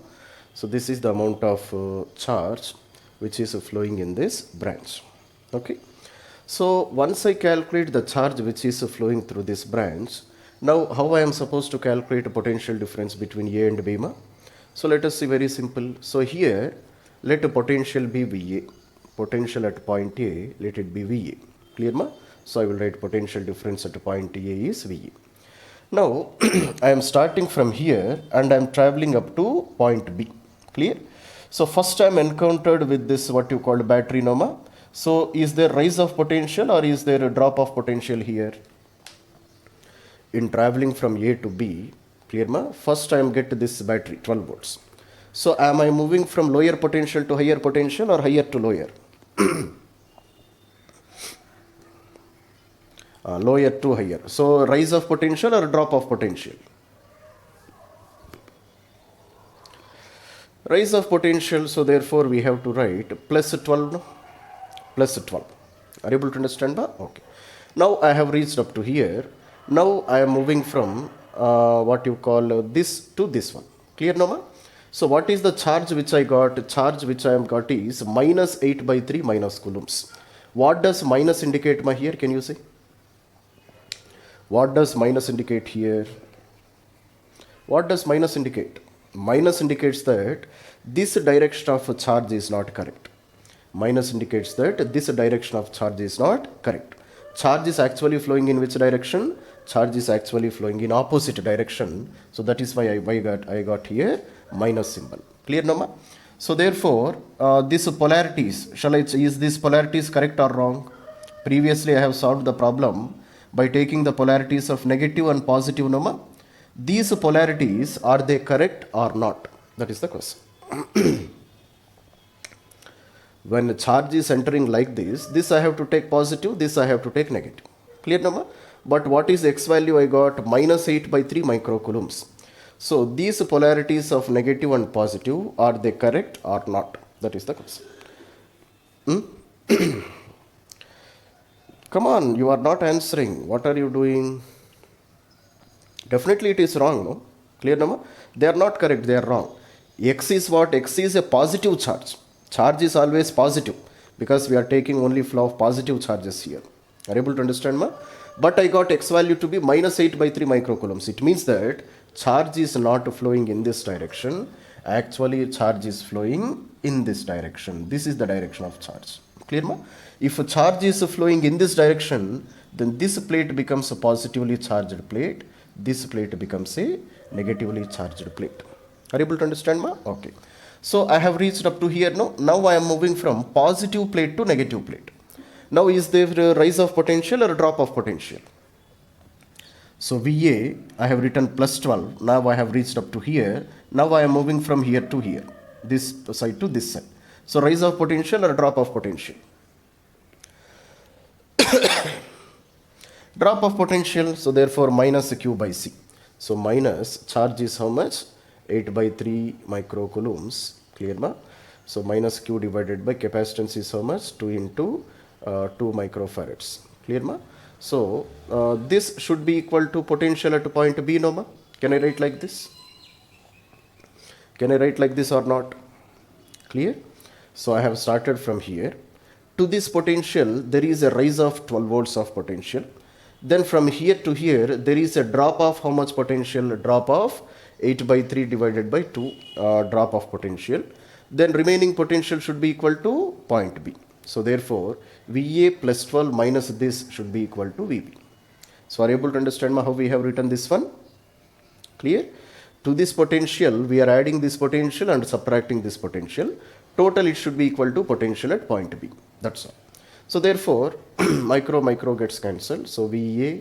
So this is the amount of charge which is flowing in this branch. Okay. So once I calculate the charge which is flowing through this branch, now how I am supposed to calculate a potential difference between A and B, ma? So let us see, very simple. So here let a potential be VA. Potential at point A, let it be VA. Clear, ma? So I will write potential difference at point A is VA. Now I am starting from here and I am traveling up to point B. Clear? So first I am encountered with this what you call battery Noma. So is there rise of potential or is there a drop of potential here? In traveling from A to B, clear ma? First I am get this battery 12 volts. So am I moving from lower potential to higher potential or higher to lower? Lower to higher. So rise of potential or drop of potential? Rise of potential, so therefore we have to write plus 12, no? Plus 12. Are you able to understand that? Okay. Now I have reached up to here. Now I am moving from what you call this to this one. Clear now? So what is the charge which I got? Charge which I am got is minus 8 by 3 minus coulombs. What does minus indicate ma here? Can you say? What does minus indicate here? What does minus indicate? Minus indicates that this direction of charge is not correct. Minus indicates that this direction of charge is not correct. Charge is actually flowing in which direction? Charge is actually flowing in opposite direction. So that is why I got here minus symbol. Clear Nama? So therefore, this polarities, is this polarities correct or wrong? Previously I have solved the problem by taking the polarities of negative and positive Nama. These polarities, are they correct or not? That is the question. When the charge is entering like this I have to take positive, this I have to take negative. Clear number? But what is x value I got? Minus 8 by 3 microcoulombs. So these polarities of negative and positive, are they correct or not? That is the question. Come on, you are not answering. What are you doing? Definitely it is wrong, no? Clear number? They are not correct, they are wrong. X is what? X is a positive charge. Charge is always positive because we are taking only flow of positive charges here. Are you able to understand, ma? But I got x value to be minus 8 by 3 microcoulombs. It means that charge is not flowing in this direction. Actually, charge is flowing in this direction. This is the direction of charge. Clear, ma? If a charge is flowing in this direction, then this plate becomes a positively charged plate. This plate becomes a negatively charged plate. Are you able to understand, ma? Okay. So I have reached up to here. Now I am moving from positive plate to negative plate. Now is there a rise of potential or a drop of potential? So VA, I have written plus 12. Now I have reached up to here. Now I am moving from here to here. This side to this side. So rise of potential or drop of potential? Drop of potential. So therefore minus Q by C. So minus charge is how much? 8 by 3 microcoulombs. Clear ma? So minus Q divided by capacitance is how much? 2 into 2 microfarads. Clear ma? So this should be equal to potential at point B, no ma? Can I write like this? Can I write like this or not? Clear? So I have started from here. To this potential, there is a rise of 12 volts of potential. Then from here to here, there is a drop of how much potential? A drop of 8 by 3 divided by 2 drop of potential. Then remaining potential should be equal to point B. So therefore, VA plus 12 minus this should be equal to VB. So are you able to understand how we have written this one? Clear? To this potential, we are adding this potential and subtracting this potential. Total it should be equal to potential at point B. That's all. So therefore, micro gets cancelled. So VA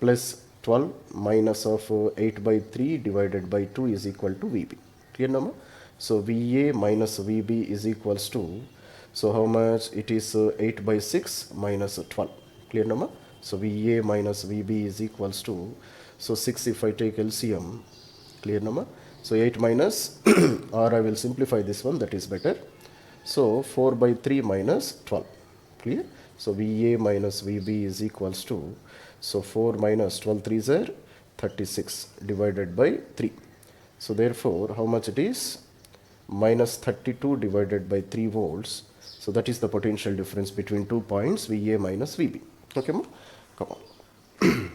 plus 12 minus of 8 by 3 divided by 2 is equal to VB. Clear number? So VA minus VB is equals to, so how much? It is 8 by 6 minus 12. Clear number? So VA minus VB is equals to, so 6 if I take LCM. Clear number? So 8 minus, or I will simplify this one, that is better. So 4 by 3 minus 12. Clear? So VA minus VB is equals to, so 4 minus 12 3s are 36 divided by 3. So therefore, how much it is? Minus 32 divided by 3 volts. So that is the potential difference between 2 points, VA minus VB. Okay, come on.